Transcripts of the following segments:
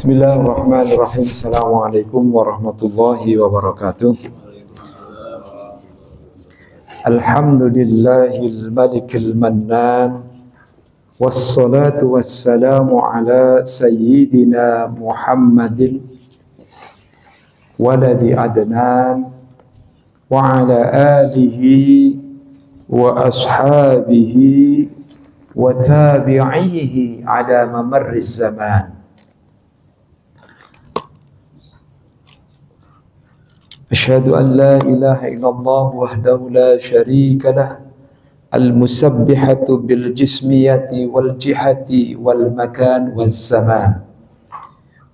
Bismillahirrahmanirrahim. Assalamualaikum warahmatullahi wabarakatuh. Alhamdulillahil malikil mannan, wassalatu wassalamu ala sayyidina Muhammadin waladi Adnan wa ala alihi wa ashabihi wa tabi'ihi ala mamarriz zaman. Asyhadu an la ilaha illallah wahdahu la syarika lah, al-musabbihatu bil jismiyati wal jihati wal makan waz zaman.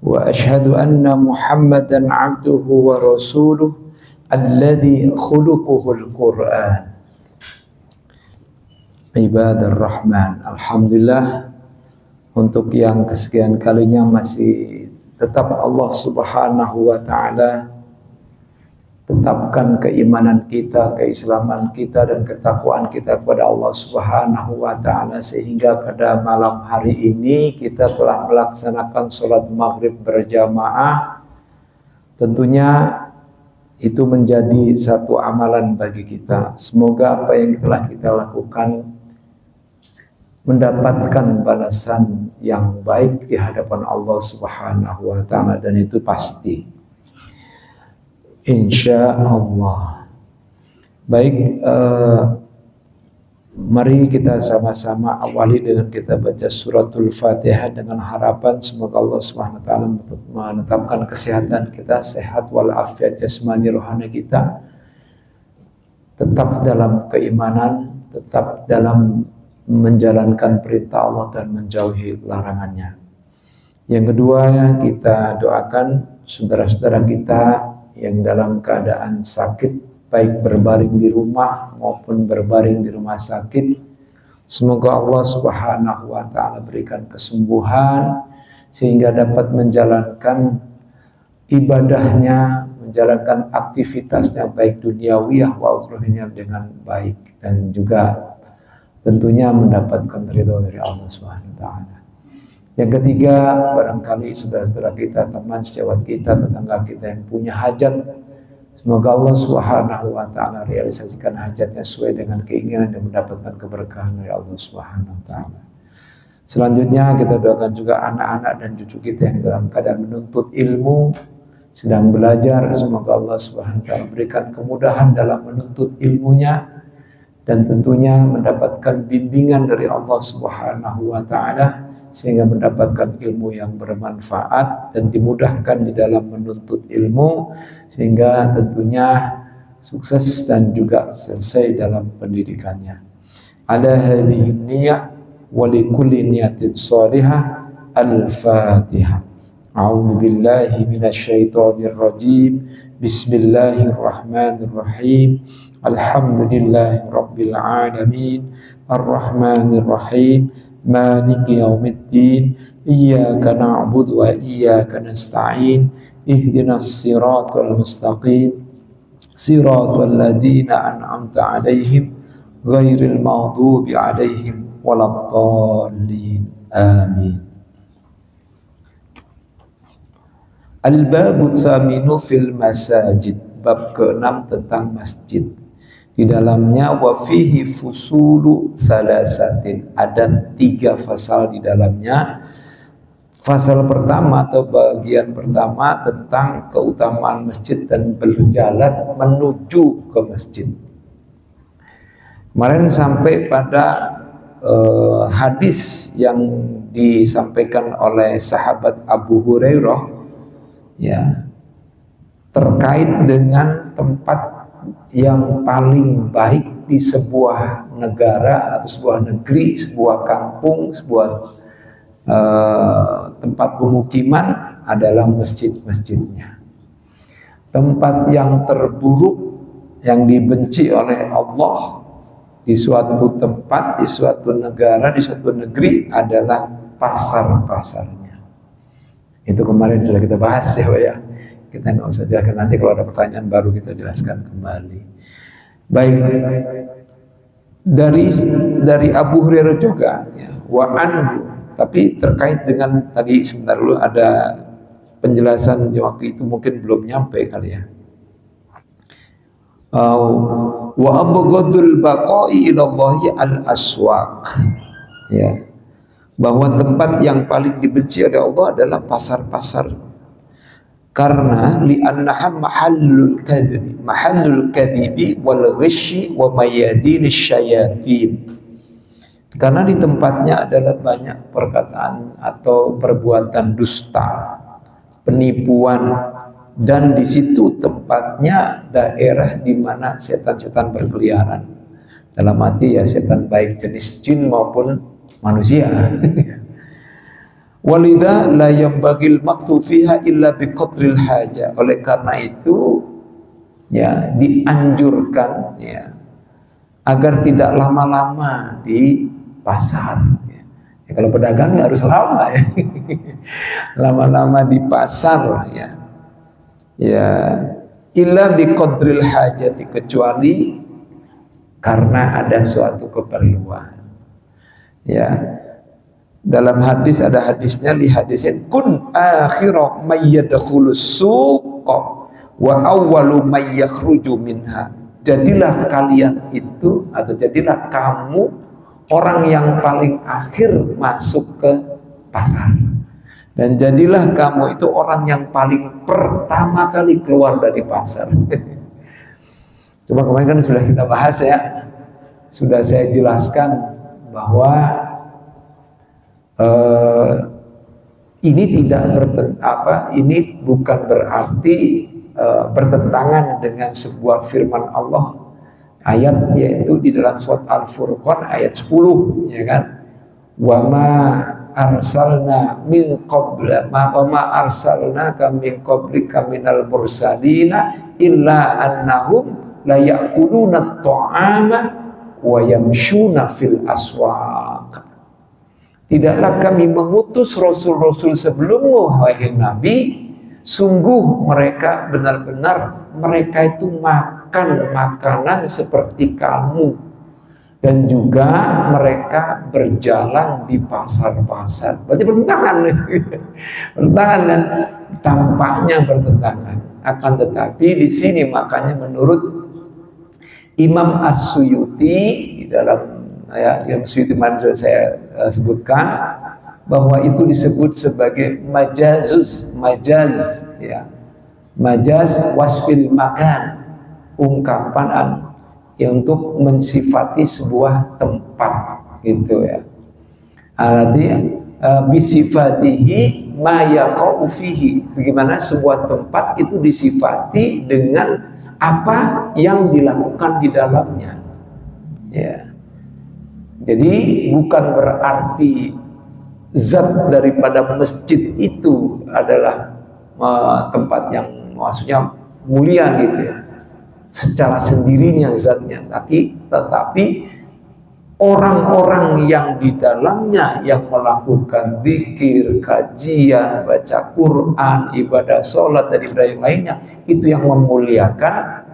Wa asyhadu anna Muhammadan abduhu wa rasuluh alladhi khuluquhul Qur'an. Ibadah Rahman, alhamdulillah untuk yang kesekian kalinya masih tetap Allah Subhanahu wa taala tetapkan keimanan kita, keislaman kita dan ketakwaan kita kepada Allah Subhanahu wa taala, sehingga pada malam hari ini kita telah melaksanakan sholat maghrib berjamaah. Tentunya itu menjadi satu amalan bagi kita. Semoga apa yang telah kita lakukan mendapatkan balasan yang baik di hadapan Allah Subhanahu wa taala, dan itu pasti, insya Allah. Baik, mari kita sama-sama awali dengan kita baca suratul Fatihah dengan harapan semoga Allah Subhanahu wa taala menetapkan kesehatan kita, sehat walafiat jasmani rohani kita, tetap dalam keimanan, tetap dalam menjalankan perintah Allah dan menjauhi larangannya. Yang kedua, kita doakan saudara-saudara kita yang dalam keadaan sakit, baik berbaring di rumah maupun berbaring di rumah sakit. Semoga Allah Subhanahu wa taala berikan kesembuhan sehingga dapat menjalankan ibadahnya, menjalankan aktivitasnya baik duniawiyah wa ukhrawiyah dengan baik, dan juga tentunya mendapatkan ridho dari Allah Subhanahu wa taala. Yang ketiga, barangkali saudara-saudara kita, teman sejawat kita, tetangga kita yang punya hajat, semoga Allah Subhanahu wa taala realisasikan hajatnya sesuai dengan keinginan dan mendapatkan keberkahan dari Allah Subhanahu wa taala. Selanjutnya kita doakan juga anak-anak dan cucu kita yang dalam keadaan menuntut ilmu, sedang belajar. Semoga Allah Subhanahu wa taala berikan kemudahan dalam menuntut ilmunya, dan tentunya mendapatkan bimbingan dari Allah Subhanahu wa taala sehingga mendapatkan ilmu yang bermanfaat dan dimudahkan di dalam menuntut ilmu, sehingga tentunya sukses dan juga selesai dalam pendidikannya. Ala hadhihi niyyah wa likulli niyatin shalihah. Al-Fatihah. A'udzu billahi minasyaitonir rajim. Bismillahirrahmanirrahim. Alhamdulillahi rabbil alamin, arrahmanir rahim, maliki yaumiddin, iyyaka na'budu wa iyyaka nasta'in, ihdinas siratal mustaqim, siratal ladzina an'amta 'alaihim ghairil maghdubi 'alaihim waladdallin. Amin. Al-babu tsaminu fil masajid, bab ke-6 tentang masjid. Di dalamnya wa fihi fusulu salasatin, ada 3 fasal di dalamnya. Fasal pertama atau bagian pertama tentang keutamaan masjid dan berjalan menuju ke masjid. Kemarin sampai pada hadis yang disampaikan oleh sahabat Abu Hurairah, ya, terkait dengan tempat yang paling baik di sebuah negara atau sebuah negeri, sebuah kampung, sebuah tempat pemukiman adalah masjid-masjidnya. Tempat yang terburuk, yang dibenci oleh Allah di suatu tempat, di suatu negara, di suatu negeri adalah pasar-pasarnya. Itu kemarin sudah kita bahas ya, Pak ya. Kita nggak usah jelaskan, nanti kalau ada pertanyaan baru kita jelaskan kembali. Baik, dari Abu Hurairah juga, ya, wa anhu. Tapi terkait dengan tadi sebentar dulu ada penjelasan waktu itu mungkin belum nyampe kali ya. Wa abghadul baqa'i ilallahi al-aswaq, ya, bahwa tempat yang paling dibenci oleh Allah adalah pasar-pasar, karena li'annaha mahallul kadhibi wal ghishi wa mayadinish syayatin, karena di tempatnya adalah banyak perkataan atau perbuatan dusta, penipuan, dan di situ tempatnya daerah di mana setan-setan berkeliaran. Dalam arti ya setan baik jenis jin maupun manusia. Walidha la yambagil maktu fiha illa biqadril haja. Oleh karena itu ya dianjurkan ya agar tidak lama-lama di pasar. Ya, kalau pedagang harus lama ya. Lama-lama di pasar ya. Ya, illa biqadril hajati, kecuali karena ada suatu keperluan. Ya. Dalam hadis ada hadisnya, li hadisin kun akhiru may yadkhulus suqa wa awwalu may yakhruju minha. Jadilah kalian itu, atau jadilah kamu orang yang paling akhir masuk ke pasar, dan jadilah kamu itu orang yang paling pertama kali keluar dari pasar. Coba kemarin kan sudah kita bahas ya, sudah saya jelaskan bahwa ini tidak ini bukan berarti bertentangan dengan sebuah firman Allah, ayat yaitu di dalam surat Al-Furqan ayat 10, ya kan? Wa ma arsalna min qabla ma arsalnaka min qablika minal mursalina illa annahum la ya'kuluna at-ta'ama wa yamshuna fil aswaq. Tidaklah kami mengutus rasul-rasul sebelummu, wahai Nabi, sungguh mereka benar-benar mereka itu makan makanan seperti kamu, dan juga mereka berjalan di pasar-pasar. Berarti bertentangan. Bertentangan kan? Tampaknya bertentangan. Akan tetapi di sini makanya menurut Imam As-Suyuti di dalam yang Suyuti sudah saya sebutkan, bahwa itu disebut sebagai majaz ya. Majaz wasfil makan, ungkapan yang untuk mensifati sebuah tempat gitu ya. Artinya bisifatihi ma yaqau fihi, bagaimana sebuah tempat itu disifati dengan apa yang dilakukan di dalamnya. Ya. Jadi bukan berarti zat daripada masjid itu adalah tempat yang maksudnya mulia gitu ya, secara sendirinya zatnya, tetapi orang-orang yang di dalamnya yang melakukan zikir, kajian, baca Quran, ibadah sholat dan ibadah yang lainnya, itu yang memuliakan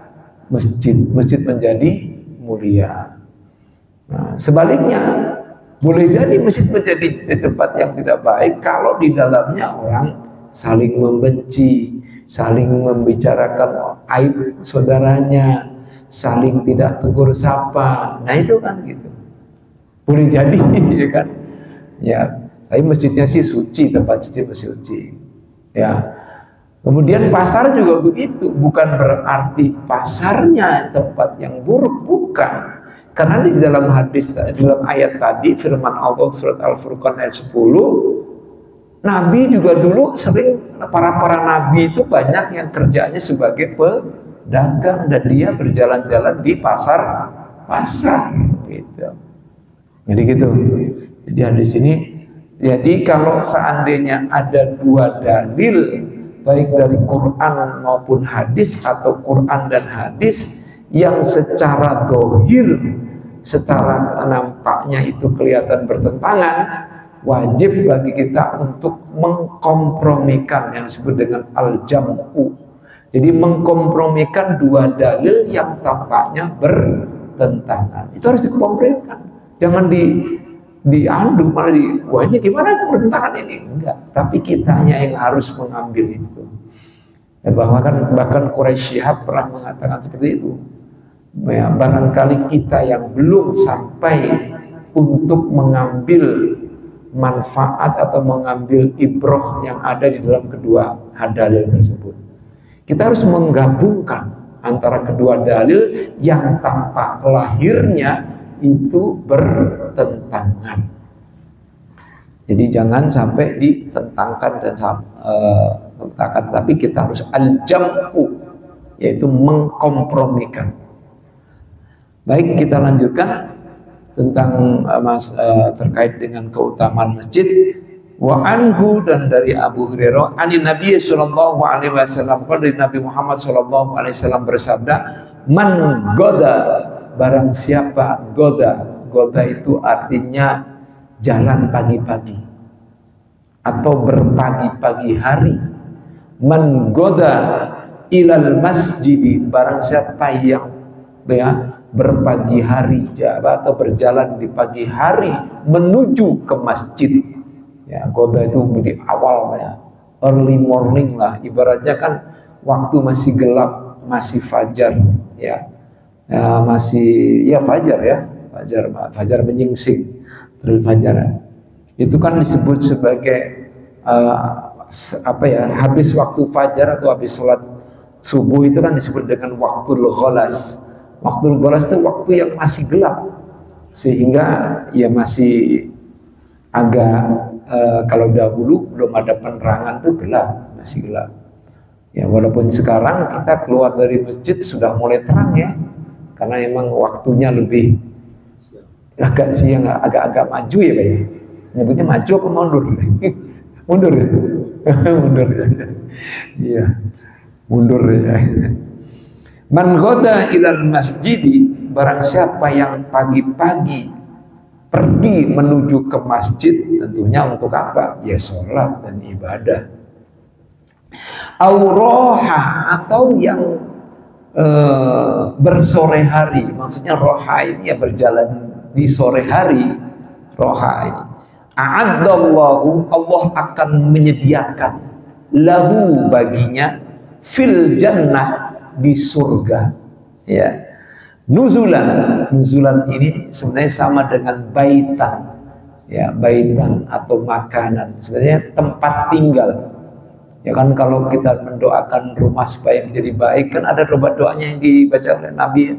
masjid. Masjid menjadi mulia. Nah, sebaliknya boleh jadi masjid menjadi tempat yang tidak baik kalau di dalamnya orang saling membenci, saling membicarakan aib saudaranya, saling tidak tegur sapa. Nah itu kan gitu. Boleh jadi ya kan. Ya, tapi masjidnya sih suci, tempat suci masih suci. Ya. Kemudian pasar juga begitu, bukan berarti pasarnya tempat yang buruk, bukan. Karena di dalam hadis, dalam ayat tadi firman Allah surat Al-Furqan ayat 10, Nabi juga dulu sering, para nabi itu banyak yang kerjanya sebagai pedagang, dan dia berjalan-jalan di pasar gitu. Jadi gitu. Jadi hadis ini, jadi kalau seandainya ada dua dalil baik dari Quran maupun hadis, atau Quran dan hadis yang secara dohir, secara nampaknya itu kelihatan bertentangan, wajib bagi kita untuk mengkompromikan yang disebut dengan al-jam'u. Jadi mengkompromikan dua dalil yang tampaknya bertentangan. Itu harus dikompromikan. Jangan diadu malah wah ini gimana bertentangan ini, enggak, tapi kitanya yang harus mengambil itu. Ya, bahkan Quraisy Shihab pernah mengatakan seperti itu. Ya, barangkali kita yang belum sampai untuk mengambil manfaat atau mengambil ibroh yang ada di dalam kedua dalil tersebut. Kita harus menggabungkan antara kedua dalil yang tampak lahirnya itu bertentangan. Jadi jangan sampai ditentangkan dan tentangkan, tapi kita harus al-jam'u, yaitu mengkompromikan. Baik, kita lanjutkan tentang terkait dengan keutamaan masjid. Wa anhu, dan dari Abu Hurairah, anin Nabi sallallahu alaihi wasallam, dari Nabi Muhammad sallallahu alaihi wasallam bersabda, man goda, barang siapa goda itu artinya jalan pagi-pagi atau berpagi-pagi hari. Man goda ilal masjidi, barang siapa yang berpagi hari atau berjalan di pagi hari menuju ke masjid. Ya, goda itu di awal ya, early morning lah, ibaratnya kan waktu masih gelap, masih fajar ya, masih ya fajar ya, fajar menyingsing, terus fajar itu kan disebut sebagai habis waktu fajar atau habis sholat subuh itu kan disebut dengan waktul ghalas. Waktul ghalas itu waktu yang masih gelap, sehingga ya masih agak kalau dahulu belum ada penerangan tuh gelap, masih gelap. Ya walaupun sekarang kita keluar dari masjid sudah mulai terang ya, karena emang waktunya lebih agak siang, agak maju ya Pak ya. Nyebutnya maju apa mundur? Mundur ya? Mundur ya. Iya. Mundur ya. Man ghada ilal masjidi, barang siapa yang pagi-pagi pergi menuju ke masjid, tentunya untuk apa? Ya sholat dan ibadah. Auroha, atau yang bersore hari, maksudnya roha ini ya berjalan di sore hari. Roha ini a'addallahu, Allah akan menyediakan lahu baginya fil jannah, di surga ya. Nuzulan ini sebenarnya sama dengan baitan ya, baitan atau makanan, sebenarnya tempat tinggal ya kan. Kalau kita mendoakan rumah supaya menjadi baik kan ada doanya yang dibaca oleh Nabi,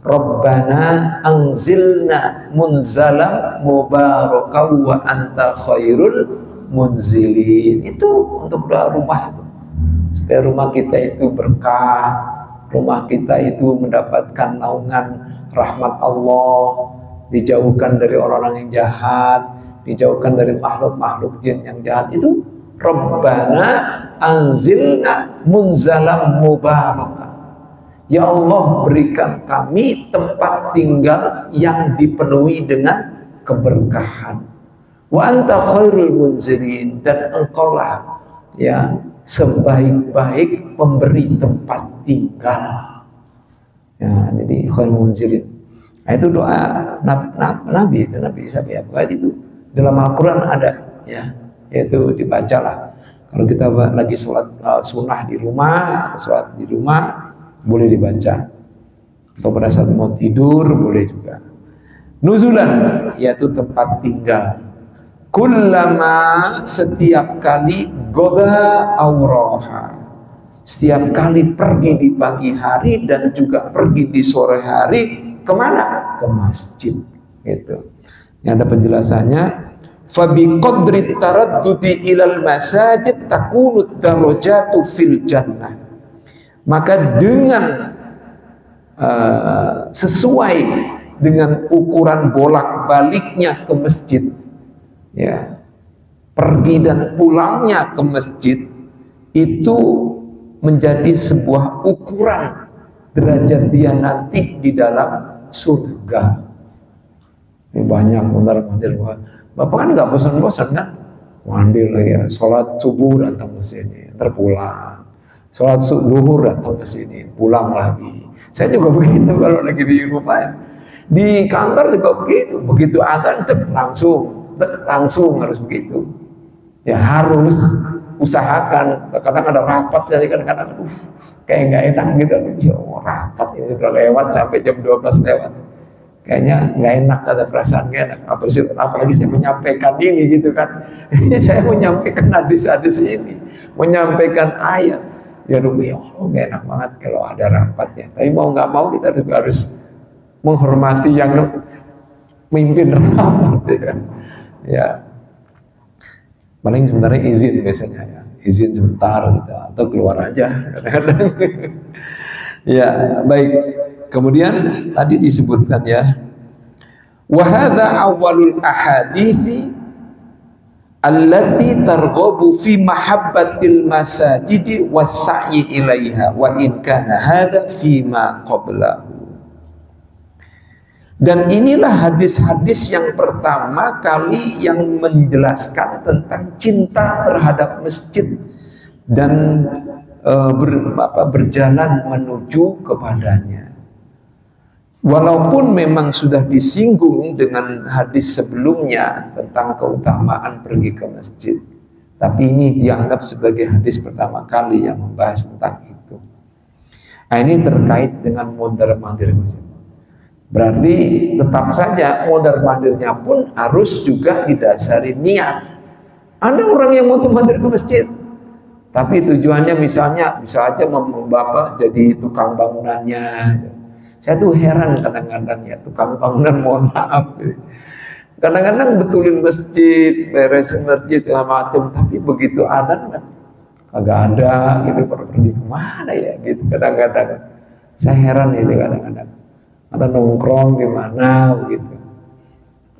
Rabbana anzilna munzalam mubarakau wa anta khairul munzilin. Itu untuk doa rumah itu, supaya rumah kita itu berkah, rumah kita itu mendapatkan naungan rahmat Allah, dijauhkan dari orang-orang yang jahat, dijauhkan dari makhluk-makhluk jin yang jahat. Itu Rabbana anzilna munzalam mubarakah, ya Allah berikan kami tempat tinggal yang dipenuhi dengan keberkahan. Wa anta khairul munzilin, dan engkaulah ya sebaik-baik pemberi tempat tinggal ya. Jadi khairul munzilin, nah, itu doa Nabi siapa itu dalam Al-Quran ada ya, yaitu dibacalah kalau kita lagi sholat sunnah di rumah atau sholat di rumah, boleh dibaca, atau pada saat mau tidur boleh juga. Nuzulan, yaitu tempat tinggal. Kullama, setiap kali, goda auroha, setiap kali pergi di pagi hari dan juga pergi di sore hari, kemana? Ke masjid gitu. Ini ada penjelasannya. Fabi qadri taraddudi ilal masajid takunu darajatu fil jannah. Maka dengan sesuai dengan ukuran bolak-baliknya ke masjid ya, pergi dan pulangnya ke masjid itu menjadi sebuah ukuran derajat dia nanti di dalam surga. Ini banyak mondar-mandir. Bapak kan nggak bosan-bosan kan? Mandil ya, sholat subuh datang ke sini, terpulang. Sholat zuhur datang ke sini, pulang lagi. Saya juga begitu kalau lagi di rumah ya. Di kantor juga begitu, begitu adzan langsung harus begitu. Ya harus usahakan. Kadang ada rapat, jadi kadang-kadang kayak nggak enak gitu. Ya rapat ini sudah lewat sampai jam 12 lewat. Kayaknya nggak enak, ada perasaan nggak enak. Apalagi saya menyampaikan ini gitu kan. Saya menyampaikan hadis-hadis ini, menyampaikan ayat. Ya Allah, nggak enak banget kalau ada rapat ya. Tapi mau nggak mau kita juga harus menghormati yang memimpin rapat ya. Ya. Paling sebenarnya izin biasanya ya, izin sebentar gitu atau keluar aja kadang-kadang. Ya baik. Kemudian tadi disebutkan ya, wa hadza awwalul ahadithi allati targhabu fi mahabbatil masajidi was-sa'yi ilaiha wa in kana hadza fi ma qablahu. Dan inilah hadis-hadis yang pertama kali yang menjelaskan tentang cinta terhadap masjid dan berjalan menuju kepadanya. Walaupun memang sudah disinggung dengan hadis sebelumnya tentang keutamaan pergi ke masjid, tapi ini dianggap sebagai hadis pertama kali yang membahas tentang itu. Nah, ini terkait dengan mondar-mandir masjid. Berarti tetap saja mondar-mandirnya pun harus juga didasari niat. Ada orang yang mau mondar ke masjid, tapi tujuannya misalnya bisa aja membawa jadi tukang bangunannya. Saya tuh heran kadang-kadang ya, tukang bangunan, mohon maaf. Kadang-kadang betulin masjid, beresin masjid segala macam, tapi begitu adzan kagak ada gitu, pergi kemana ya gitu kadang-kadang. Saya heran itu kadang-kadang. Ada nongkrong di mana begitu.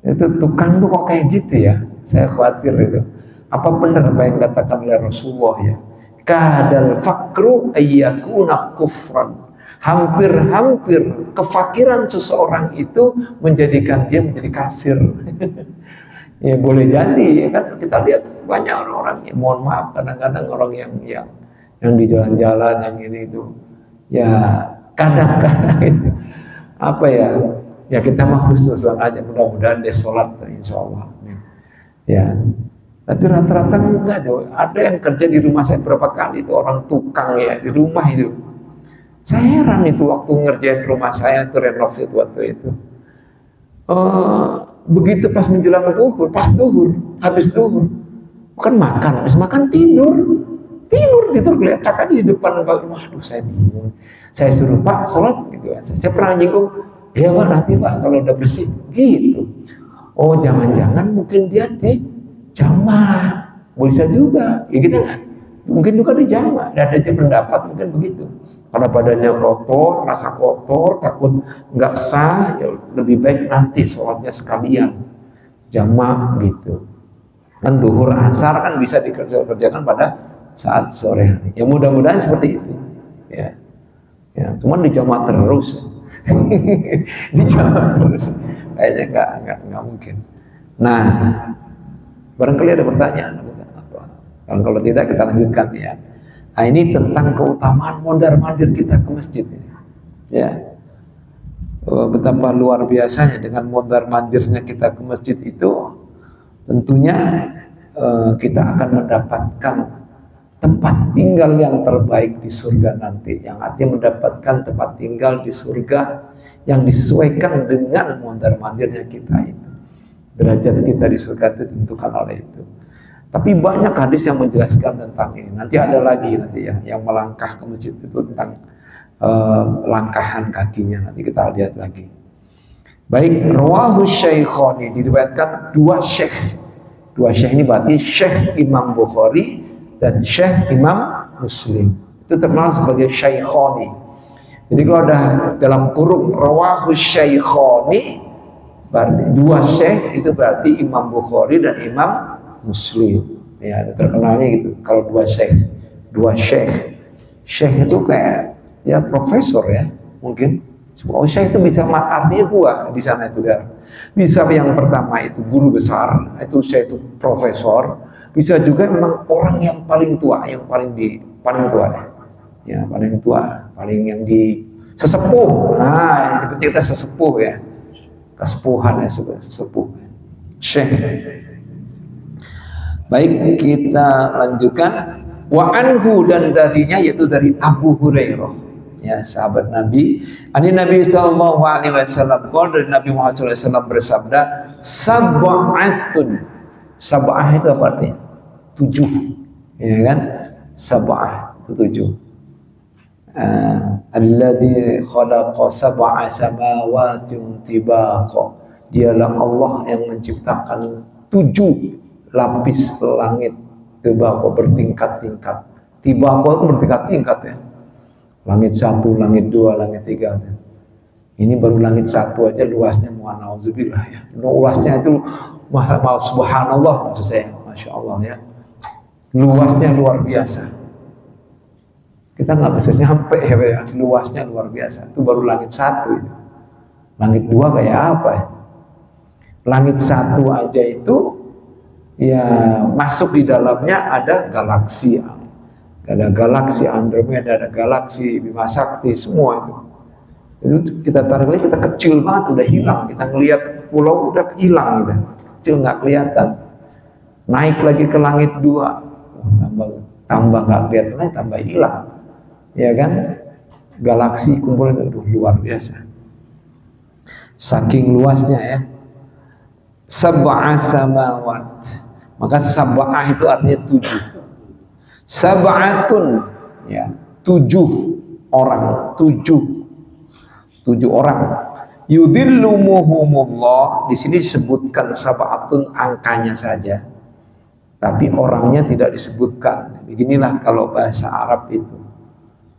Itu tukang tuh kok kayak gitu ya? Saya khawatir itu. Apa benar apa yang katakan oleh Rasulullah ya? Kadal fakru ayyakuna kufran. Hampir-hampir kefakiran seseorang itu menjadikan dia menjadi kafir. Ya boleh jadi ya kan, kita lihat banyak orang-orang yang mohon maaf kadang-kadang orang yang di jalan-jalan yang ini itu ya kadang-kadang itu apa ya kita mah husnuzon aja, mudah-mudahan dia sholat insya Allah ya. Tapi rata-rata enggak ada yang kerja di rumah saya berapa kali itu orang tukang ya di rumah itu. Saya heran itu waktu ngerjain rumah saya itu renov itu waktu itu. Begitu pas menjelang duhur, habis duhur, bukan makan, habis makan tidur geletak aja di depan. Waduh saya bingung. Saya suruh Pak sholat gitu. Saya pernah nyinggung, ya Pak nanti Pak kalau udah bersih gitu. Oh jangan-jangan mungkin dia di jamaah, bisa juga. Ya kita mungkin juga di jamaah. Ada dia pendapat mungkin begitu. Karena badannya kotor, rasa kotor, takut nggak sah, ya lebih baik nanti sholatnya sekalian jamaah gitu. Kan duhur asar kan bisa dikerjakan pada saat sore hari. Ya mudah-mudahan seperti itu. Ya, cuman di jamaah terus, di jamaah terus, kayaknya nggak mungkin. Nah, barangkali ada pertanyaan. Kalau tidak kita lanjutkan ya. Nah ini tentang keutamaan mondar-mandir kita ke masjid. Ya, betapa luar biasanya dengan mondar-mandirnya kita ke masjid itu, tentunya kita akan mendapatkan tempat tinggal yang terbaik di surga nanti. Yang artinya mendapatkan tempat tinggal di surga yang disesuaikan dengan mondar-mandirnya kita itu. Derajat kita di surga itu ditentukan oleh itu. Tapi banyak hadis yang menjelaskan tentang ini. Nanti ada lagi nanti ya yang melangkah ke masjid itu tentang langkahan kakinya. Nanti kita lihat lagi. Baik, rawahu syaikhani, diriwayatkan dua syekh. Dua syekh ini berarti Syekh Imam Bukhari dan Syekh Imam Muslim. Itu terkenal sebagai syaikhani. Jadi kalau ada dalam kurung rawahu syaikhani, berarti dua syekh itu berarti Imam Bukhari dan Imam Muslim. Ya, terkenalnya gitu. Kalau dua syekh itu kayak ya profesor ya, mungkin. Oh, syekh itu bisa artinya dua di sana itu ya. Bisa yang pertama itu guru besar, itu syekh itu profesor. Bisa juga memang orang yang paling tua, yang paling tua ya. Ya, paling tua, paling yang di sesepuh. Nah, kita sesepuh ya. kesepuhan ya, sepuh syekh. Baik, kita lanjutkan. Wa anhu, dan darinya, yaitu dari Abu Hurairah, ya sahabat Nabi. Ani Nabi sallallahu alaihi wasallam, dari Nabi Muhammad sallallahu alaihi wasallam bersabda, sab'atun. Sab'ah itu apa artinya? 7, ya kan? Sab'ah itu 7. Alladzi khalaqa sab'a samawati tibaqa. Dialah Allah yang menciptakan 7 lapis langit tibaqa, bertingkat-tingkat. Tibaqa itu bertingkat-tingkat ya. Langit 1, langit 2, langit 3. Ini baru langit 1 aja luasnya mu'anauzubillah ya. Luasnya itu subhanallah, maksud saya, masya Allah ya. Luasnya luar biasa. Kita nggak bisa nyampe ya, luasnya luar biasa. Itu baru langit 1 itu. Langit 2 kayak apa ya? Langit 1 aja itu ya masuk di dalamnya ada galaksi. Ada galaksi Andromeda, ada galaksi Bima Sakti, semua itu. Itu kita tarik lagi, kita kecil banget, udah hilang. Kita ngelihat pulau udah hilang gitu. Kecil nggak kelihatan. Naik lagi ke langit 2, tambah nggak kelihatan lagi, tambah hilang. Ya kan? Galaksi kumpulan itu luar biasa. Saking luasnya ya. Sab'a samawat. Maka sab'ah itu artinya 7. Sab'atun, ya 7 orang, 7 orang. Yudhillumuhumullah, di sini disebutkan sab'atun angkanya saja, tapi orangnya tidak disebutkan. Beginilah kalau bahasa Arab itu.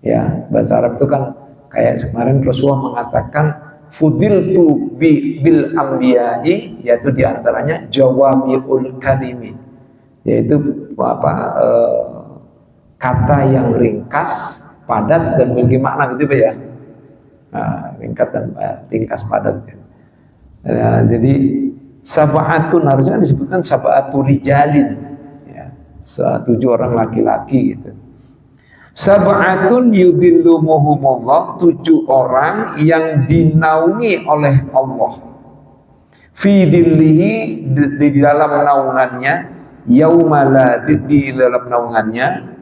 Ya, bahasa Arab itu kan kayak kemarin Rasulullah mengatakan fudiltu bil anbiya'i, yaitu diantaranya jawami'ul kalimi, yaitu kata yang ringkas, padat dan memiliki makna gitu ya. Ringkas padat. Jadi sab'atun harusnya disebutkan sab'atu rijalin, ya, 7 orang laki-laki gitu. Sab'atun yudhillumuhumullah, 7 orang yang dinaungi oleh Allah. Fi dhillihi, di dalam naungannya, yaumala, di dalam naungannya,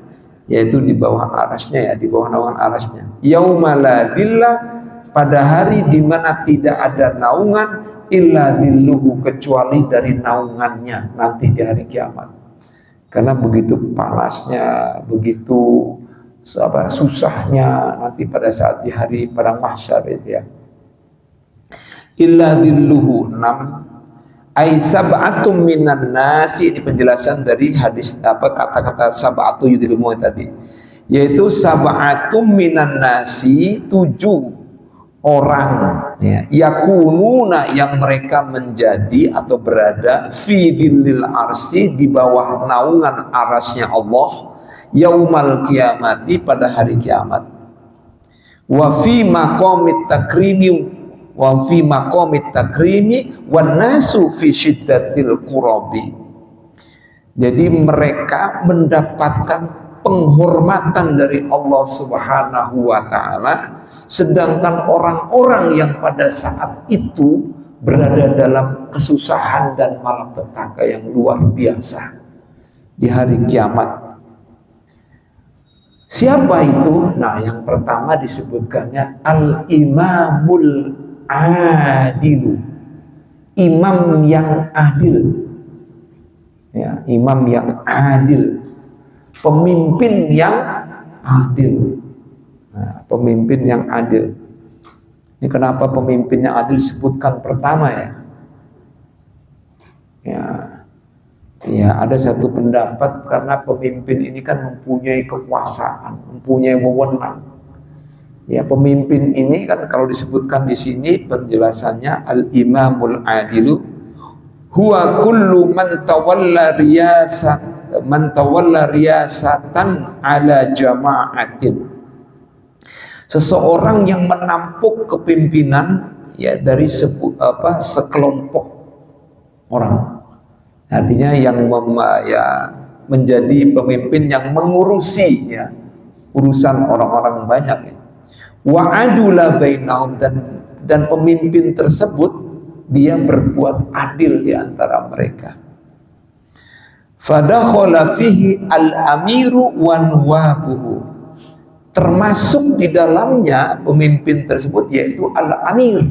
yaitu di bawah arasnya ya, di bawah naungan arasnya. Yaumala dhillah, pada hari di mana tidak ada naungan illa dhilluhu, kecuali dari naungannya nanti di hari kiamat. Karena begitu panasnya, begitu susahnya nanti pada saat di hari padang mahsyar itu ya. Illa dhilluhu 6 ay sab'atum minan nasi, ini penjelasan dari hadis kata-kata sab'atu yudhillumu tadi, yaitu sab'atum minan nasi, 7 orang ya, yakununa, yang mereka menjadi atau berada fi dhillil arsy, di bawah naungan arasnya Allah, yaumal kiamati, pada hari kiamat. Wa fi maqamit takrimi, wa fi maqamit takrimi wan nasu fi syiddatil qurabi. Jadi mereka mendapatkan penghormatan dari Allah Subhanahu wa taala, sedangkan orang-orang yang pada saat itu berada dalam kesusahan dan malapetaka yang luar biasa di hari kiamat. Siapa itu? Nah, yang pertama disebutkannya al-imamul adilu, imam yang adil. Ya, imam yang adil, pemimpin yang adil. Nah, pemimpin yang adil. Ini kenapa pemimpin yang adil disebutkan pertama ya? Ya, ada satu pendapat karena pemimpin ini kan mempunyai kekuasaan, mempunyai wewenang. Ya, pemimpin ini kan kalau disebutkan di sini penjelasannya al-imamul adilu huwa kullu man tawalla riyasatan ala jama'atin. Seseorang yang menampuk kepimpinan ya dari sekelompok orang. Artinya yang menjadi pemimpin yang mengurusi ya urusan orang-orang banyak ya. Wa adula bainahum, dan pemimpin tersebut dia berbuat adil di antara mereka. Fadakhala fihi al-amiru wa nuwabuhu. Termasuk di dalamnya pemimpin tersebut yaitu al-amir.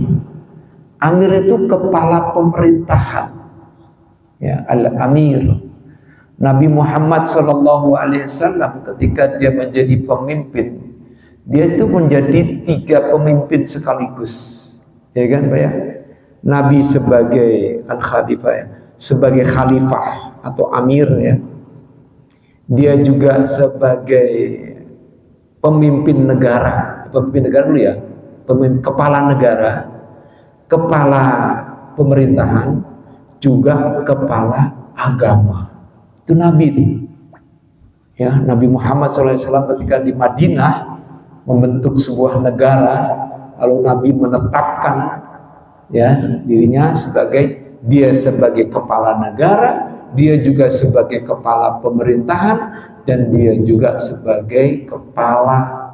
Amir itu kepala pemerintahan. Ya, al-amir. Nabi Muhammad SAW ketika dia menjadi pemimpin, dia itu menjadi 3 pemimpin sekaligus, ya kan Pak ya? Nabi sebagai khalifah ya, sebagai khalifah atau amir ya. Dia juga sebagai pemimpin negara dulu ya, kepala negara, kepala pemerintahan, juga kepala agama. Itu Nabi itu. Ya, Nabi Muhammad SAW ketika di Madinah membentuk sebuah negara, lalu Nabi menetapkan ya dirinya sebagai kepala negara, dia juga sebagai kepala pemerintahan, dan dia juga sebagai kepala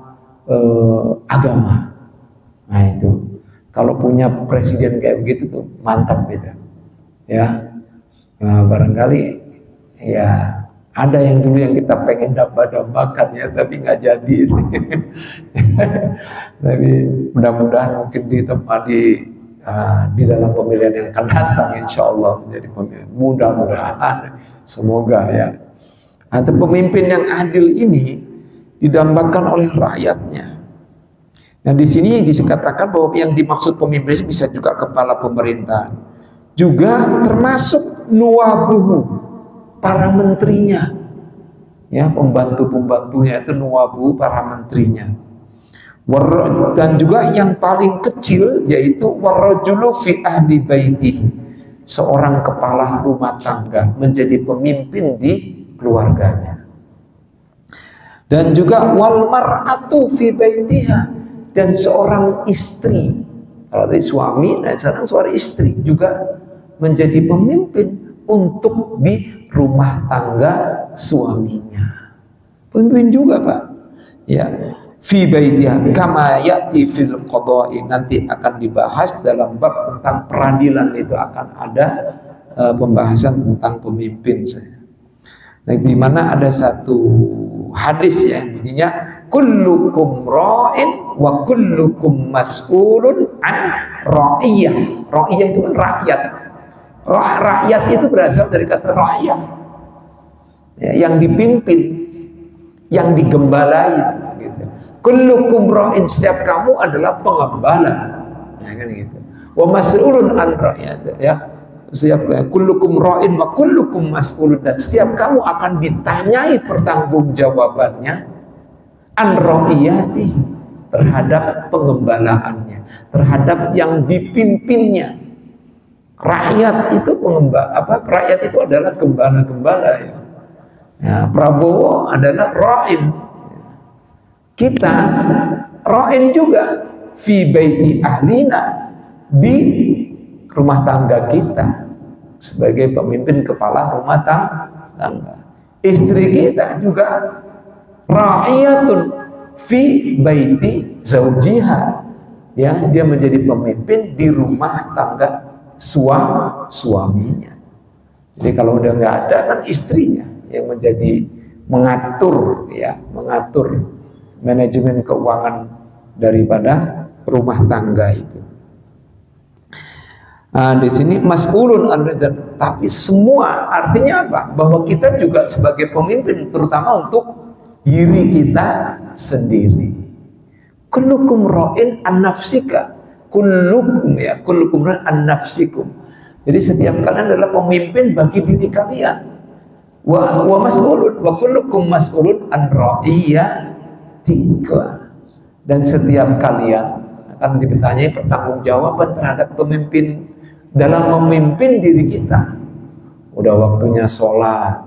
agama. Nah itu, kalau punya presiden kayak begitu tuh mantap gitu. Ya, nah, barangkali ya ada yang dulu yang kita pengen dambakan ya, tapi nggak jadi. Tapi mudah-mudahan mungkin di dalam pemilihan yang akan datang, insya Allah menjadi pemimpin. Mudah-mudahan, semoga ya. Atau pemimpin yang adil ini didambakan oleh rakyatnya. Nah di sini dikatakan bahwa yang dimaksud pemimpin bisa juga kepala pemerintahan, juga termasuk nuwabuhu, para menterinya, ya pembantu-pembantunya itu nuwabu, para menterinya. Dan juga yang paling kecil yaitu warrajulu fi ahli baitihi, seorang kepala rumah tangga menjadi pemimpin di keluarganya. Dan juga wal mar'atu fi baitiha, dan seorang istri, kalau tadi suami, nah sekarang seorang istri juga menjadi pemimpin untuk di rumah tangga suaminya. Pemimpin juga Pak. Ya, fi baitiha kama ya'ti fil qada'i, nanti akan dibahas dalam bab tentang peradilan, itu akan ada pembahasan tentang pemimpin saya. Nah, di mana ada satu hadis ya, yang bunyinya kullukum ra'in wa kullukum mas'ulun an ra'iyah. Ra'iyah itu kan rakyat. Rakyat itu berasal dari kata rakyat ya, yang dipimpin, yang digembalain gitu. Kullukum ra'in, setiap kamu adalah pengembala ya, kan gitu. Wa mas'ulun an ra'iyat ya, setiap kullukum ra'in wa kullukum mas'ulun, dan setiap kamu akan ditanyai pertanggungjawabannya an ra'iyati, terhadap pengembalaannya, terhadap yang dipimpinnya. Rakyat itu rakyat itu adalah gembala-gembala ya. Ya, Prabowo adalah ra'in. Kita ra'in juga fi baiti ahlina, di rumah tangga kita, sebagai pemimpin kepala rumah tangga. Istri kita juga ra'iyatun fi baiti zaujiha, ya, dia menjadi pemimpin di rumah tangga suaminya. Jadi kalau udah nggak ada, kan istrinya yang menjadi mengatur manajemen keuangan daripada rumah tangga itu. Nah, di sini mas'ulun an, tapi semua artinya apa? Bahwa kita juga sebagai pemimpin, terutama untuk diri kita sendiri. Kullukum ra'in an nafsika, kullukum ra'in an nafsikum. Jadi setiap kalian adalah pemimpin bagi diri kalian. Wa mas'ulun wa kullukum mas'ulun an ra'iyatika. Dan setiap kalian akan ditanyai pertanggungjawaban terhadap pemimpin, dalam memimpin diri kita. Udah waktunya sholat,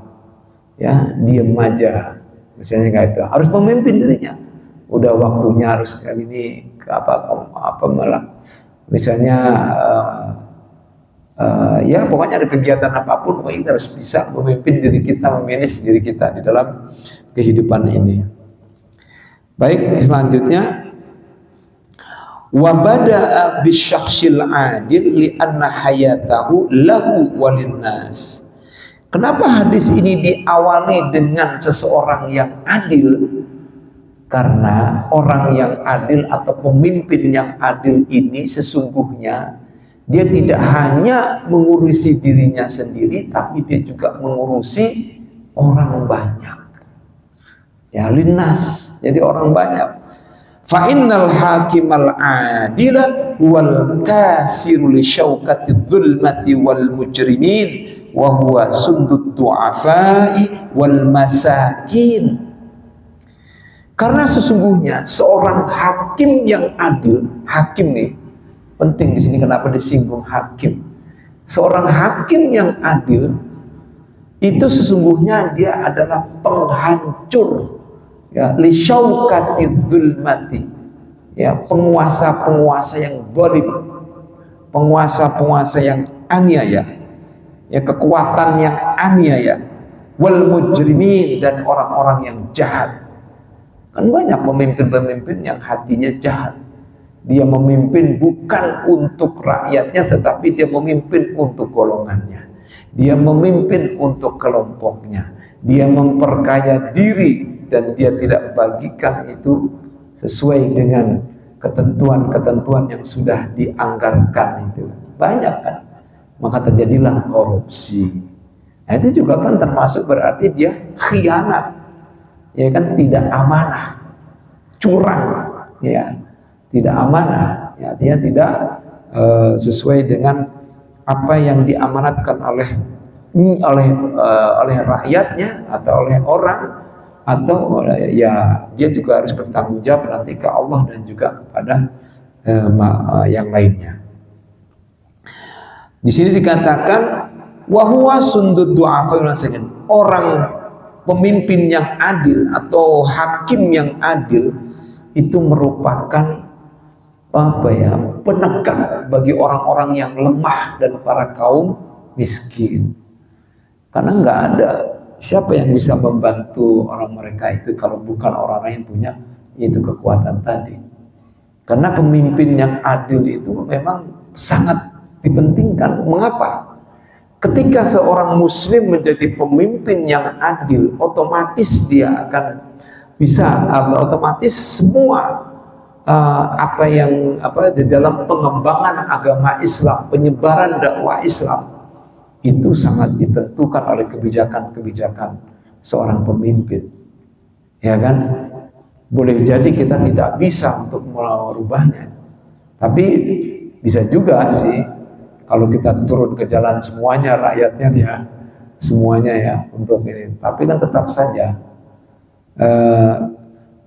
ya diem aja, misalnya kayak itu, harus memimpin dirinya. Udah waktunya harus kali ini misalnya ya pokoknya ada kegiatan apapun, pokoknya kita harus bisa memimpin diri kita, memanage diri kita di dalam kehidupan ini. Baik, selanjutnya Wa bada'a bisyakhsil adil li'anna hayatahu lahu walinnas. Kenapa hadis ini diawali dengan seseorang yang adil? Karena orang yang adil atau pemimpin yang adil ini sesungguhnya dia tidak hanya mengurusi dirinya sendiri, tapi dia juga mengurusi orang banyak. Ya, linnas, jadi orang banyak. Fa innal hakimal adila wal kasiru li syaukati dzulmati wal mujrimin wa huwa sundud du'afai wal masakin. Karena sesungguhnya seorang hakim yang adil, hakim nih penting di sini, kenapa disinggung hakim? Seorang hakim yang adil itu sesungguhnya dia adalah penghancur, ya, li syaukati dzulmati, ya, penguasa-penguasa yang zalim, penguasa-penguasa yang aniaya, ya, kekuatan yang aniaya, wal mujrimin, dan orang-orang yang jahat. Kan banyak pemimpin-pemimpin yang hatinya jahat. Dia memimpin bukan untuk rakyatnya, tetapi dia memimpin untuk golongannya. Dia memimpin untuk kelompoknya. Dia memperkaya diri dan dia tidak bagikan itu sesuai dengan ketentuan-ketentuan yang sudah dianggarkan itu. Banyak kan? Maka terjadilah korupsi. Nah, itu juga kan termasuk berarti dia khianat. Ya kan, tidak amanah, curang, ya, tidak amanah, ya, dia tidak sesuai dengan apa yang diamanatkan oleh rakyatnya atau oleh orang, atau ya dia juga harus bertanggung jawab nanti ke Allah dan juga kepada yang lainnya. Di sini dikatakan wa huwa sundud du'afa, orang pemimpin yang adil atau hakim yang adil itu merupakan penegak bagi orang-orang yang lemah dan para kaum miskin. Karena nggak ada siapa yang bisa membantu orang mereka itu kalau bukan orang-orang yang punya itu kekuatan tadi. Karena pemimpin yang adil itu memang sangat dipentingkan. Mengapa? Ketika seorang muslim menjadi pemimpin yang adil, otomatis dia akan bisa otomatis semua di dalam pengembangan agama Islam, penyebaran dakwah Islam itu sangat ditentukan oleh kebijakan-kebijakan seorang pemimpin. Ya kan? Boleh jadi kita tidak bisa untuk merubahnya. Tapi bisa juga sih kalau kita turun ke jalan semuanya, rakyatnya ya semuanya ya untuk ini. Tapi kan tetap saja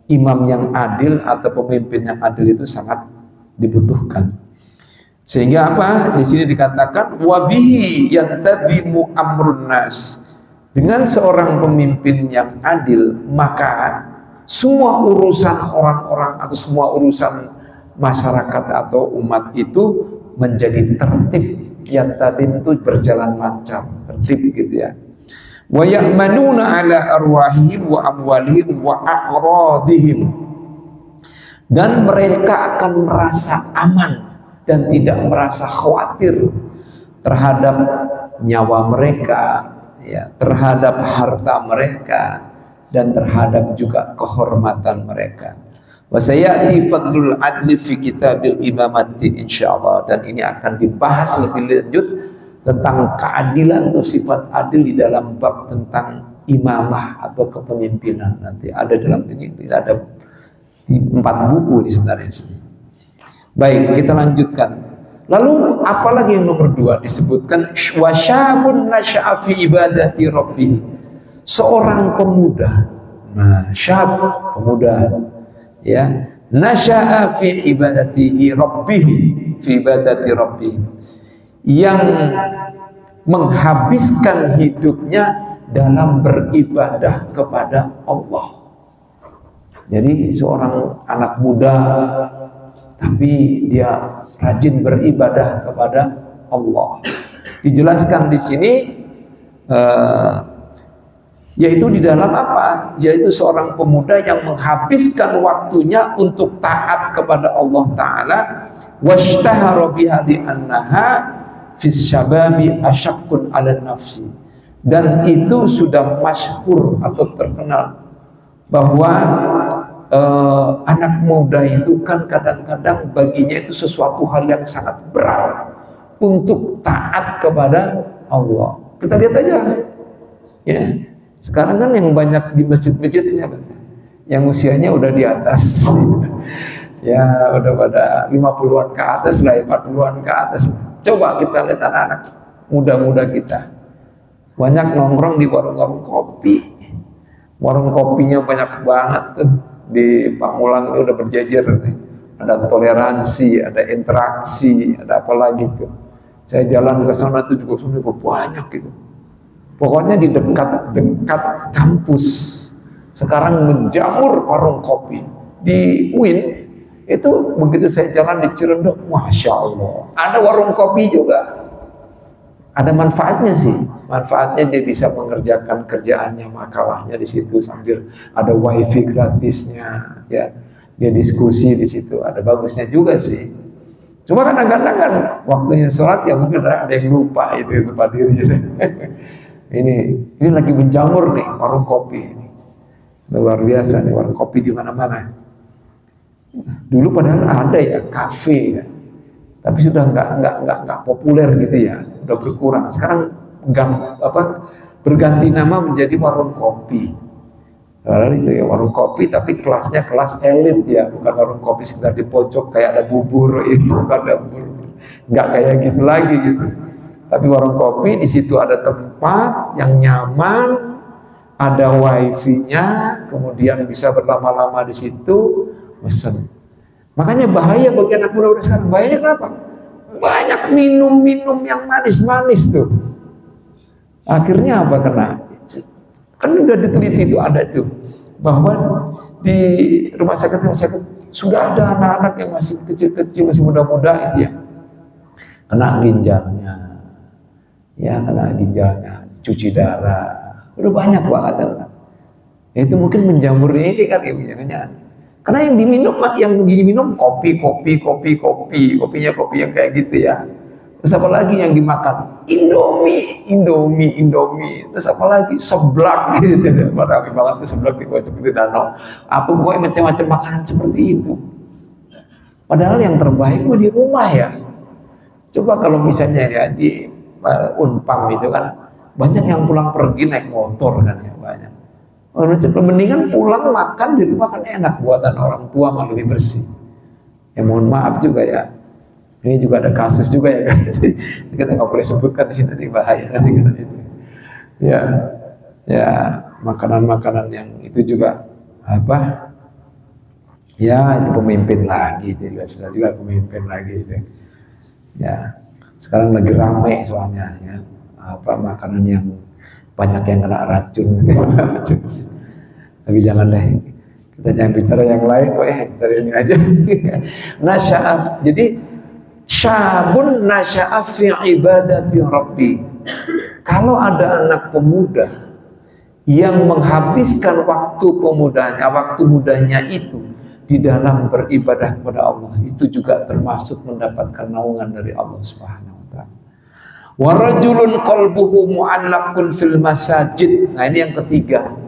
imam yang adil atau pemimpin yang adil itu sangat dibutuhkan. Sehingga apa? Di sini dikatakan wabihi yantadimu amrun nas. Dengan seorang pemimpin yang adil, maka semua urusan orang-orang atau semua urusan masyarakat atau umat itu menjadi tertib. Yantadim itu berjalan lancar, tertib gitu ya. Wa ya'manuna ala arwahihim wa amwalihim wa a'radihim, dan mereka akan merasa aman dan tidak merasa khawatir terhadap nyawa mereka, ya, terhadap harta mereka, dan terhadap juga kehormatan mereka. Wa sayati fadlul adli fi kitabil imamati insyaallah, dan ini akan dibahas lebih lanjut tentang keadilan atau sifat adil di dalam bab tentang imamah atau kepemimpinan. Nanti ada dalam ini, ada di 4 buku di sebenarnya di sini. Baik, kita lanjutkan. Lalu apalagi yang nomor 2 disebutkan wasyabun nasya'a fi ibadati rabbih. Seorang pemuda. Nah, syab, pemuda, ya, nasya'a fi ibadatihi rabbih, fi ibadati rabbih, yang menghabiskan hidupnya dalam beribadah kepada Allah. Jadi seorang anak muda tapi dia rajin beribadah kepada Allah. Dijelaskan di sini Yaitu di dalam apa? Yaitu seorang pemuda yang menghabiskan waktunya untuk taat kepada Allah Ta'ala, washtahara biha li'annaha fis syababi asyakkun 'ala nafsi. Dan itu sudah masyhur atau terkenal bahwa anak muda itu kan kadang-kadang baginya itu sesuatu hal yang sangat berat untuk taat kepada Allah. Kita lihat aja, ya. Sekarang kan yang banyak di masjid-masjid siapa? Yang usianya udah di atas, ya udah pada 50-an ke atas lah, 40-an ke atas. Coba kita lihat anak-anak muda-muda kita, banyak nongkrong di warung-warung kopi. Warung kopinya banyak banget tuh. Di Pamulang ini udah berjejer, ada toleransi, ada interaksi, ada apa lagi tuh. Saya jalan ke sana tuh juga banyak gitu. Pokoknya di dekat kampus sekarang menjamur warung kopi. Di UIN itu begitu saya jalan di Cirendok, masya Allah, ada warung kopi juga. Ada manfaatnya sih, manfaatnya dia bisa mengerjakan kerjaannya, makalahnya di situ sambil ada wifi gratisnya, ya. Dia diskusi di situ, ada bagusnya juga sih. Cuma kadang-kadang kan waktunya sholat ya mungkin ada yang lupa itu lupa diri. Ini lagi menjamur nih warung kopi ini, luar biasa nih warung kopi di mana-mana. Dulu padahal ada ya kafe, ya. Tapi sudah nggak populer gitu ya, udah berkurang. Sekarang berganti nama menjadi warung kopi. Itu ya warung kopi, tapi kelasnya kelas elit ya, bukan warung kopi sekedar di pojok kayak ada bubur itu, ada bubur, nggak kayak gitu lagi gitu. Tapi warung kopi di situ ada tempat yang nyaman, ada wifi-nya, kemudian bisa berlama-lama di situ, pesen. Makanya bahaya bagi anak muda sekarang. Bahaya kenapa? Banyak minum-minum yang manis-manis tuh. Akhirnya apa kena? Kan udah diteliti itu, ada tuh, bahwa di rumah sakit sudah ada anak-anak yang masih kecil-kecil, masih muda-muda ya, kena ginjalnya, cuci darah, udah banyak banget. Itu mungkin menjamurnya ini kan ya, karena yang diminum kopinya kopi yang kayak gitu ya. Terus apa lagi yang dimakan? Indomie. Terus apa lagi? Seblak gitu. Rame banget tuh seblak di pojok di danau. Apa pokoknya macam-macam makanan seperti itu. Padahal yang terbaik mah di rumah ya. Coba kalau misalnya ya di Unpam itu kan banyak yang pulang pergi naik motor kan ya, banyak. Mendingan pulang makan di rumah kan enak, buatan orang tua malah lebih bersih. Ya mohon maaf juga ya, ini juga ada kasus juga ya kan. Kita nggak boleh sebutkan di sini, nanti bahaya nanti kan itu. Ya makanan-makanan yang itu juga apa? Ya itu pemimpin lagi, itu juga susah juga pemimpin lagi itu. Ya sekarang lagi ramai soalnya ya, makanan yang banyak yang kena racun. Tapi jangan deh, kita jangan bicara yang lain, bicara ini aja. Nasya'af, jadi syabun nasya'af fi ibadati rabbi. Kalau ada anak pemuda yang menghabiskan waktu mudanya itu di dalam beribadah kepada Allah, itu juga termasuk mendapatkan naungan dari Allah Subhanahu wa taala. Wa rajulun qalbuhu mu'allaqun fil masajid. Nah, ini yang ketiga.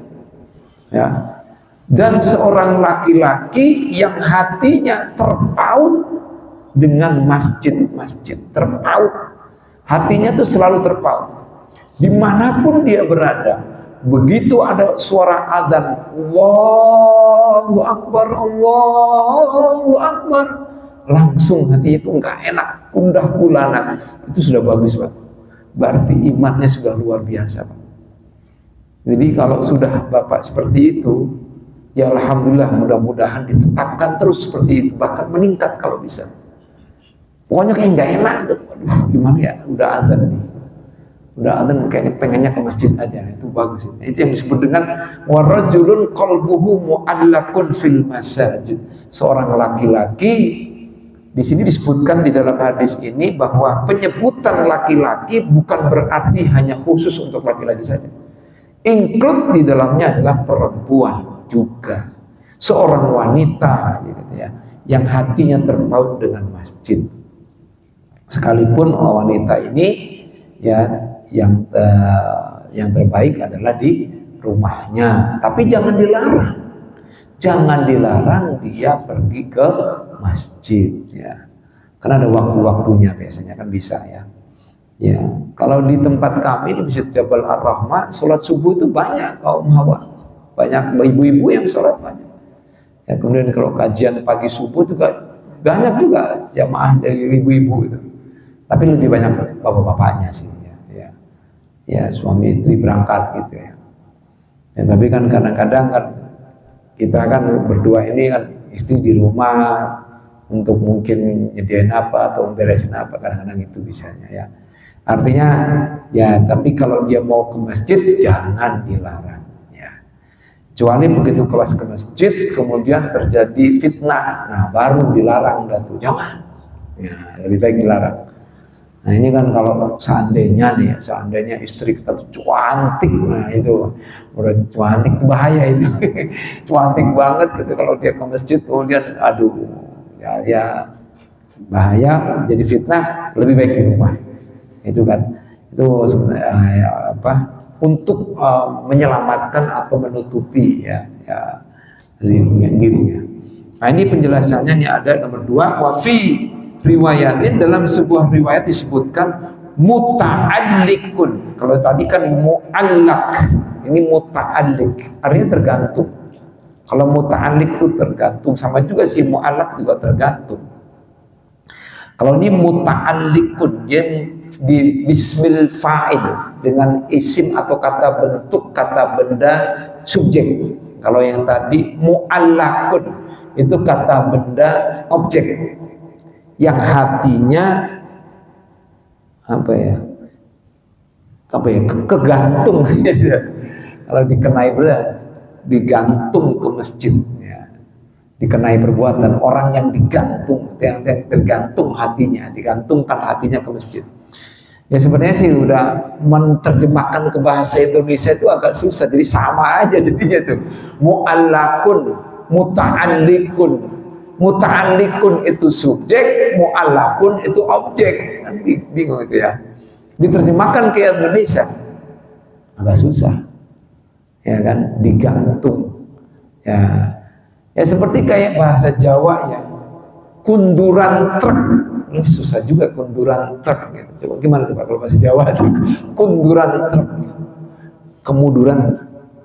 Ya. Dan seorang laki-laki yang hatinya terpaut dengan masjid-masjid, terpaut. Hatinya tuh selalu terpaut. Dimanapun dia berada, begitu ada suara adzan, Allahu Akbar, langsung hati itu nggak enak, kundah gulana. Itu sudah bagus, Pak. Berarti imannya sudah luar biasa, Pak. Jadi kalau sudah Bapak seperti itu, ya alhamdulillah, mudah-mudahan ditetapkan terus seperti itu, bahkan meningkat kalau bisa. Pokoknya kayak nggak enak, aduh, gimana ya, udah adzan nih. Udah adzan kayaknya pengennya ke masjid aja, itu bagus. Itu yang disebut dengan warajulun qalbuhu mu'allaqun fil masajid. Seorang laki-laki, di sini disebutkan di dalam hadis ini bahwa penyebutan laki-laki bukan berarti hanya khusus untuk laki-laki saja. include di dalamnya adalah perempuan juga, seorang wanita gitu ya, yang hatinya terpaut dengan masjid. Sekalipun wanita ini ya yang terbaik adalah di rumahnya, tapi jangan dilarang. Jangan dilarang dia pergi ke masjid ya. Karena ada waktu-waktunya biasanya kan bisa ya. Ya, kalau di tempat kami di Masjid Jabal Ar-Rahmah, sholat subuh itu banyak kaum hawa, banyak ibu-ibu yang sholat banyak. Ya, kemudian kalau kajian pagi subuh juga banyak juga jamaah dari ibu-ibu itu. Tapi lebih banyak bapak-bapaknya sih. Ya, suami istri berangkat gitu ya. Ya, tapi kan kadang-kadang kan kita kan berdua ini kan istri di rumah untuk mungkin nyediain apa atau beresin apa, kadang-kadang itu bisanya ya. Artinya ya, tapi kalau dia mau ke masjid jangan dilarang ya. Kecuali begitu kelas ke masjid kemudian terjadi fitnah, nah baru dilarang dah tuh, jangan. Ya, lebih baik dilarang. Nah ini kan kalau seandainya nih, seandainya istri kita tuh cuantik, nah itu udah cuantik itu bahaya itu, cuantik banget gitu. Kalau dia ke masjid kemudian aduh ya bahaya, jadi fitnah, lebih baik di rumah. Itu kan, itu sebenarnya untuk menyelamatkan atau menutupi ya dirinya. Nah ini penjelasannya ini ada nomor 2, wafi riwayatin, dalam sebuah riwayat disebutkan muta'allikun. Kalau tadi kan mu'allak, ini muta'allik, artinya tergantung. Kalau muta'allik itu tergantung, sama juga sih mu'allak juga tergantung. Kalau ini muta'allikun, dia di bismil fa'il dengan isim atau kata bentuk, kata benda, subjek. Kalau yang tadi mu'allakun itu kata benda, objek, yang hatinya kegantung. Kalau dikenai digantung ke masjid ya. Dikenai perbuatan orang yang digantung, yang tergantung hatinya, digantungkan hatinya ke masjid. Ya sebenarnya sih udah menerjemahkan ke bahasa Indonesia itu agak susah, jadi sama aja jadinya tuh. Mu'allakun, muta'allikun. Muta'allikun itu subjek, mu'allakun itu objek. Kan bingung itu ya. Diterjemahkan ke Indonesia agak susah. Ya kan, digantung. Ya seperti kayak bahasa Jawa ya. Kunduran truk. Ini susah juga, kunduran truk gitu. Coba gimana coba kalau bahasa Jawa itu? Kunduran truk. Kemuduran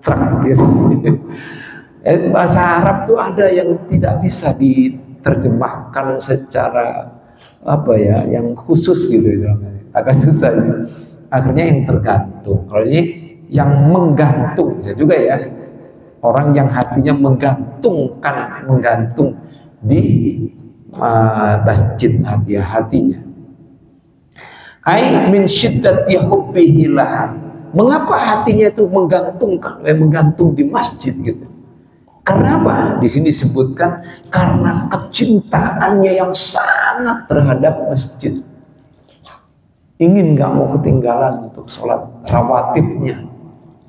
truk gitu. Bahasa Arab tuh ada yang tidak bisa diterjemahkan secara yang khusus gitu, agak susah ya. Akhirnya yang tergantung. Kalau ini yang menggantung bisa juga ya, orang yang hatinya menggantung di masjid hatinya. Ai min syiddati hubbihi laha. Mengapa hatinya itu menggantung di masjid gitu? Karena apa? Di sini disebutkan karena kecintaannya yang sangat terhadap masjid. Ingin nggak mau ketinggalan untuk sholat rawatibnya.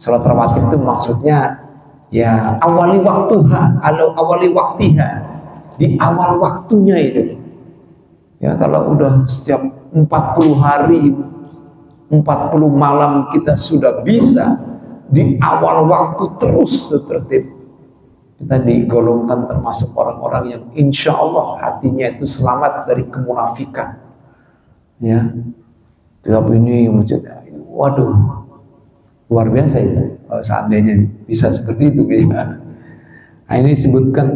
Sholat rawatib itu maksudnya ya awali waktiha, di awal waktunya itu. Ya kalau udah setiap 40 hari, 40 malam kita sudah bisa di awal waktu terus tertib. Kita digolongkan termasuk orang-orang yang insya Allah hatinya itu selamat dari kemunafikan. Ya, tiap ini waduh, luar biasa itu. Kalau seandainya bisa seperti itu, ya. Nah ini disebutkan.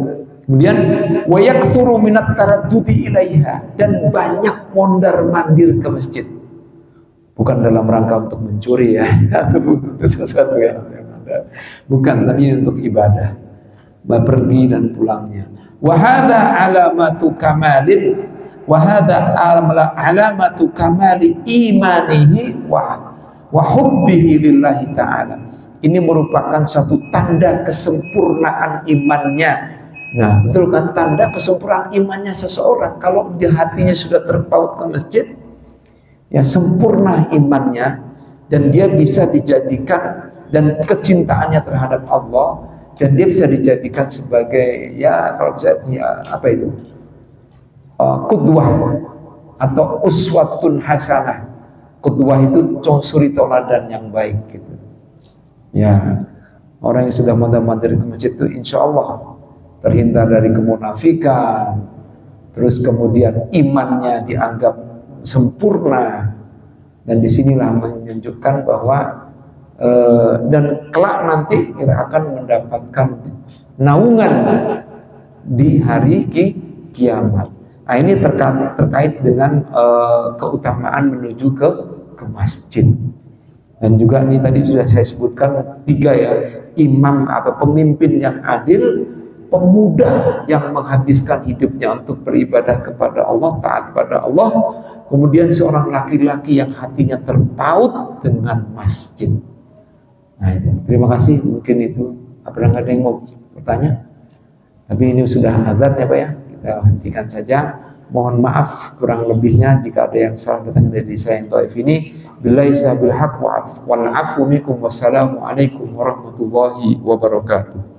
Kemudian wayakturu minat taraddudi ilaiha, dan banyak mondar-mandir ke masjid. Bukan dalam rangka untuk mencuri ya, itu sesuatu yang bukan, tapi untuk ibadah. Pergi dan pulangnya. Wahada alamatu kamalin, wahada alamatu kamali imanihi wa hubbihi lillahi ta'ala. Ini merupakan suatu tanda kesempurnaan imannya. Nah, betul kan, tanda kesempurnaan imannya seseorang kalau di hatinya sudah terpaut ke masjid, ya sempurna imannya, dan dia bisa dijadikan dan kecintaannya terhadap Allah, dan dia bisa dijadikan sebagai ya kalau saya ya apa itu qudwah atau uswatun hasanah. Qudwah itu suri tauladan yang baik gitu. Ya, orang yang sudah mondar-mandir ke masjid itu insya Allah terhindar dari kemunafikan, terus kemudian imannya dianggap sempurna, dan disinilah menunjukkan bahwa dan kelak nanti kita akan mendapatkan naungan di hari kiamat. Nah, ini terkait dengan keutamaan menuju ke masjid. Dan juga ini tadi sudah saya sebutkan 3 ya, imam atau pemimpin yang adil, pemuda yang menghabiskan hidupnya untuk beribadah kepada Allah, taat pada Allah, kemudian seorang laki-laki yang hatinya terpaut dengan masjid. Nah itu, terima kasih. Mungkin itu, apakah ada yang mau bertanya? Tapi ini sudah azan ya Pak ya, kita hentikan saja. Mohon maaf kurang lebihnya jika ada yang salah datang dari saya yang Taif ini. Billahi sabil haq wal afu minkum, wassalamu alaikum warahmatullahi wabarakatuh.